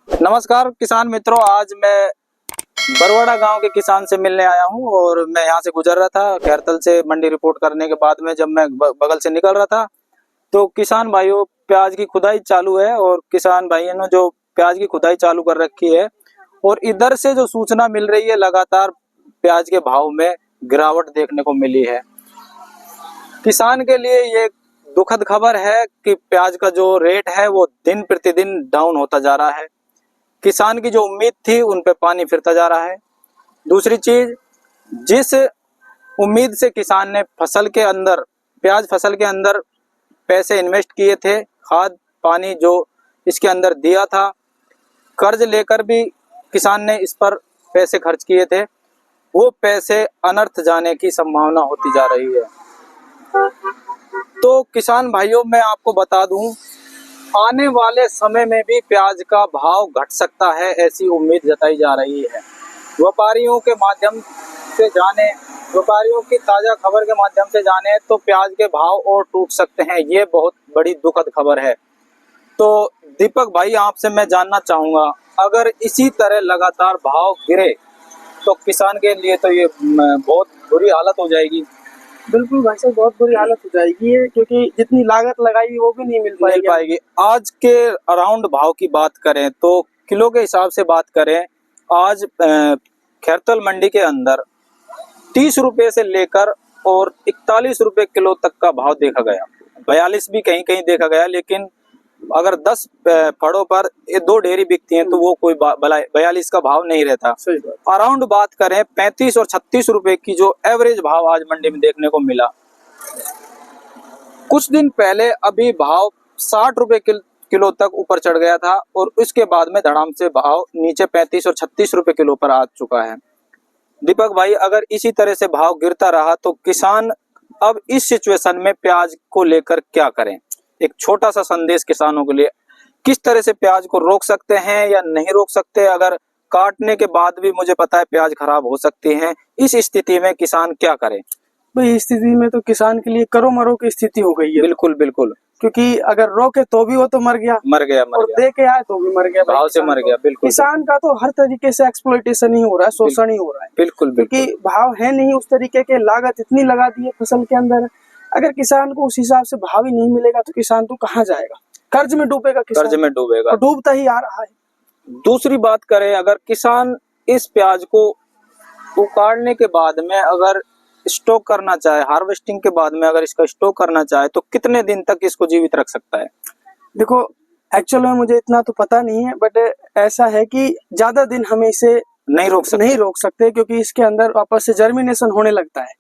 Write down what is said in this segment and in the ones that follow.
नमस्कार किसान मित्रों, आज मैं बरवाड़ा गांव के किसान से मिलने आया हूं और मैं यहां से गुजर रहा था खैरतल से मंडी रिपोर्ट करने के बाद में जब मैं बगल से निकल रहा था तो किसान भाइयों प्याज की खुदाई चालू है और किसान भाइयों ने जो प्याज की खुदाई चालू कर रखी है और इधर से जो सूचना मिल रही है लगातार प्याज के भाव में गिरावट देखने को मिली है। किसान के लिए ये दुखद खबर है कि प्याज का जो रेट है वो दिन प्रतिदिन डाउन होता जा रहा है। किसान की जो उम्मीद थी उन पे पानी फिरता जा रहा है। दूसरी चीज, जिस उम्मीद से किसान ने फसल के अंदर प्याज फसल के अंदर पैसे इन्वेस्ट किए थे, खाद पानी जो इसके अंदर दिया था, कर्ज लेकर भी किसान ने इस पर पैसे खर्च किए थे, वो पैसे अनर्थ जाने की संभावना होती जा रही है। तो किसान भाइयों मैं आपको बता दूं, आने वाले समय में भी प्याज का भाव घट सकता है, ऐसी उम्मीद जताई जा रही है। व्यापारियों के माध्यम से जाने, व्यापारियों की ताज़ा खबर के माध्यम से जाने तो प्याज के भाव और टूट सकते हैं। ये बहुत बड़ी दुखद खबर है। तो दीपक भाई, आपसे मैं जानना चाहूँगा, अगर इसी तरह लगातार भाव गिरे तो किसान के लिए तो ये बहुत बुरी हालत हो जाएगी। बिल्कुल भाई साहब, बहुत बुरी हालत हो जाएगी है, क्योंकि जितनी लागत लगाई वो भी नहीं मिल पाएगी। आज के अराउंड भाव की बात करें तो किलो के हिसाब से बात करें, आज खैरतल मंडी के अंदर 30 रुपए से लेकर और 41 रुपए किलो तक का भाव देखा गया। 42 भी कहीं कहीं देखा गया, लेकिन अगर 10 फड़ों पर 2 ढेरी बिकती हैं तो वो कोई 42 का भाव नहीं रहता। अराउंड बात करें 35 और 36 रुपए की जो एवरेज भाव आज मंडी में देखने को मिला। कुछ दिन पहले अभी भाव 60 रुपए किलो तक ऊपर चढ़ गया था और उसके बाद में धड़ाम से भाव नीचे 35 और 36 रुपए किलो पर आ चुका है। दीपक भाई, अगर इसी तरह से भाव गिरता रहा तो किसान अब इस सिचुएशन में प्याज को लेकर क्या करें? एक छोटा सा संदेश किसानों के लिए, किस तरह से प्याज को रोक सकते हैं या नहीं रोक सकते? अगर काटने के बाद भी मुझे पता है प्याज खराब हो सकती है, इस स्थिति में किसान क्या करे? भाई इस स्थिति में तो किसान के लिए करो मरो की स्थिति हो गई है। बिल्कुल बिल्कुल, क्योंकि अगर रोके तो भी वो तो मर गया और दे के आए तो भी मर गया, भाव से मर गया। बिल्कुल, किसान का तो हर तरीके से एक्सप्लॉइटेशन ही हो रहा है, शोषण ही हो रहा है। बिल्कुल, क्योंकि भाव है नहीं उस तरीके के, लागत इतनी लगा दी है फसल के अंदर। अगर किसान को उस हिसाब से भाव ही नहीं मिलेगा तो किसान तो कहाँ जाएगा? कर्ज में डूबेगा किसान, कर्ज में डूबेगा, डूबता ही आ रहा है। दूसरी बात करें, अगर किसान इस प्याज को उखाड़ने के बाद में अगर स्टॉक करना चाहे, हार्वेस्टिंग के बाद में अगर इसका स्टॉक करना चाहे तो कितने दिन तक इसको जीवित रख सकता है? देखो, एक्चुअल में मुझे इतना तो पता नहीं है, बट ऐसा है कि ज्यादा दिन हमें इसे नहीं रोक सकते क्योंकि इसके अंदर वापस से जर्मिनेशन होने लगता है।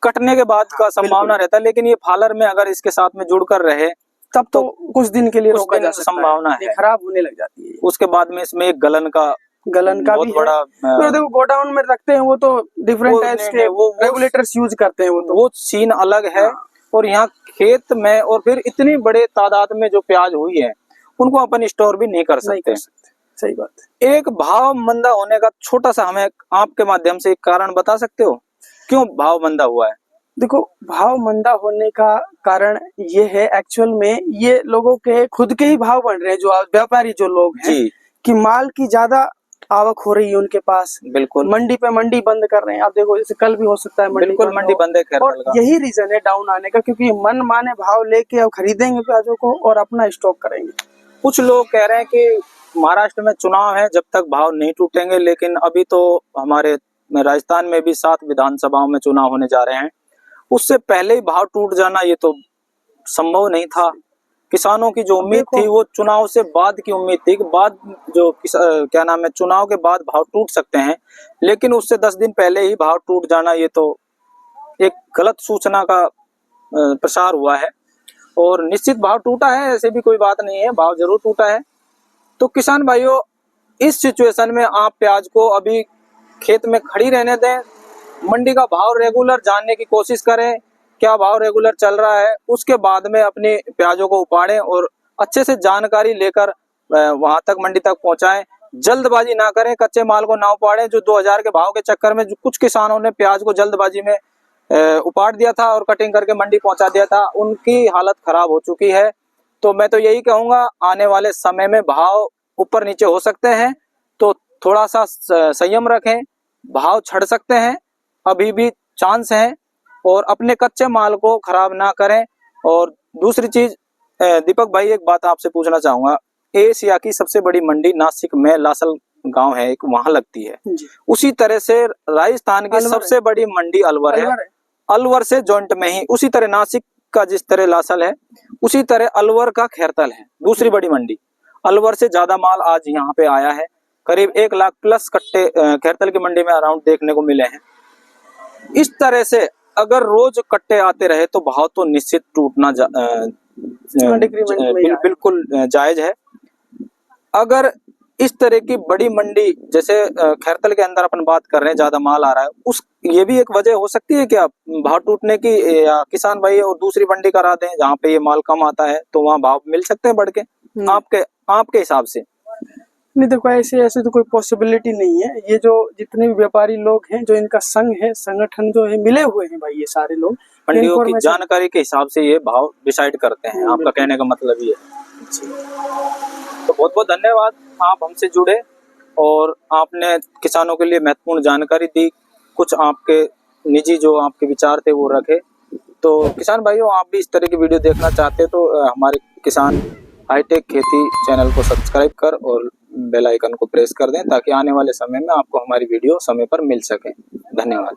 कटने के बाद का संभावना रहता है, लेकिन ये फालर में अगर इसके साथ में जुड़कर रहे तब तो कुछ दिन के लिए रोका जा सकता है, संभावना है, खराब होने लग जाती है। उसके बाद में इसमें एक गलन का बहुत बड़ा तो देखो, गोडाउन में रखते हैं वो तो डिफरेंट टाइप्स के रेगुलेटर्स यूज करते हैं, वो सीन अलग है। और यहाँ खेत में और फिर इतनी बड़े तादाद में जो प्याज हुई है उनको अपन स्टोर भी नहीं कर सकते। सही बात है। एक भाव मंदा होने का छोटा सा हमें आपके माध्यम से एक कारण बता सकते हो, क्यों भाव मंदा हुआ है? देखो, भाव मंदा होने का कारण ये है, एक्चुअल में ये लोगों के खुद के ही भाव बढ़ रहे हैं, जो व्यापारी जो लोग हैं कि माल की ज्यादा आवक हो रही है उनके पास। बिल्कुल, मंडी पे मंडी बंद कर रहे हैं। आप देखो, जैसे कल भी हो सकता है मंडी बंद है, और यही रीजन है डाउन आने का, क्योंकि मन माने भाव लेके अब खरीदेंगे प्याजों को और अपना स्टॉक करेंगे। कुछ लोग कह रहे हैं कि महाराष्ट्र में चुनाव है, जब तक भाव नहीं टूटेंगे, लेकिन अभी तो हमारे राजस्थान में भी 7 विधानसभाओं में चुनाव होने जा रहे हैं, उससे पहले ही भाव टूट जाना ये तो संभव नहीं था। किसानों की जो उम्मीद थी वो चुनाव से बाद की उम्मीद थी कि बाद जो क्या नाम है, चुनाव के बाद भाव टूट सकते हैं, लेकिन उससे 10 दिन पहले ही भाव टूट जाना ये तो एक गलत सूचना का प्रसार हुआ है। और निश्चित भाव टूटा है, ऐसे भी कोई बात नहीं है, भाव जरूर टूटा है। तो किसान भाइयों, इस सिचुएशन में आप प्याज को अभी खेत में खड़ी रहने दें, मंडी का भाव रेगुलर जानने की कोशिश करें, क्या भाव रेगुलर चल रहा है, उसके बाद में अपने प्याजों को उपाड़ें और अच्छे से जानकारी लेकर वहां तक मंडी तक पहुंचाएं। जल्दबाजी ना करें, कच्चे माल को ना उपाड़ें। जो 2000 के भाव के चक्कर में जो कुछ किसानों ने प्याज को जल्दबाजी में उपाड़ दिया था और कटिंग करके मंडी पहुंचा दिया था, उनकी हालत खराब हो चुकी है। तो मैं तो यही कहूंगा, आने वाले समय में भाव ऊपर नीचे हो सकते हैं, तो थोड़ा सा संयम रखें, भाव छड़ सकते हैं, अभी भी चांस है, और अपने कच्चे माल को खराब ना करें। और दूसरी चीज दीपक भाई, एक बात आपसे पूछना चाहूंगा, एशिया की सबसे बड़ी मंडी नासिक में लासल गांव है एक, वहां लगती है, उसी तरह से राजस्थान की सबसे बड़ी मंडी अलवर है, अलवर से जॉइंट में ही, उसी तरह नासिक का जिस तरह लासल है उसी तरह अलवर का खैरतल है दूसरी बड़ी मंडी। अलवर से ज्यादा माल आज यहाँ पे आया है, करीब 1 लाख प्लस कट्टे खैरतल की मंडी में अराउंड देखने को मिले हैं। इस तरह से अगर रोज कट्टे आते रहे तो भाव तो निश्चित टूटना बिल्कुल जायज है। अगर इस तरह की बड़ी मंडी जैसे खैरतल के अंदर अपन बात कर रहे हैं, ज्यादा माल आ रहा है, उस ये भी एक वजह हो सकती है क्या भाव टूटने की, या किसान भाई और दूसरी मंडी करा दें जहाँ पे ये माल कम आता है तो वहाँ भाव मिल सकते हैं बढ़ के? आपके हिसाब से? नहीं देखो, ऐसे तो कोई पॉसिबिलिटी नहीं है। ये जो जितने भी व्यापारी लोग हैं, जो इनका संघ है, संगठन जो है, मिले हुए हैं भाई, ये सारे लोग मंडियों की जानकारी के हिसाब से ये भाव डिसाइड करते हैं, आपका कहने का मतलब ये है। तो बहुत बहुत धन्यवाद, आप हमसे जुड़े और आपने किसानों के लिए महत्वपूर्ण जानकारी दी, कुछ आपके निजी जो आपके विचार थे वो रखे। तो किसान भाइयों, आप भी इस तरह की वीडियो देखना चाहते तो हमारे किसान हाईटेक खेती चैनल को सब्सक्राइब कर और बेल आइकन को प्रेस कर दें, ताकि आने वाले समय में आपको हमारी वीडियो समय पर मिल सके। धन्यवाद।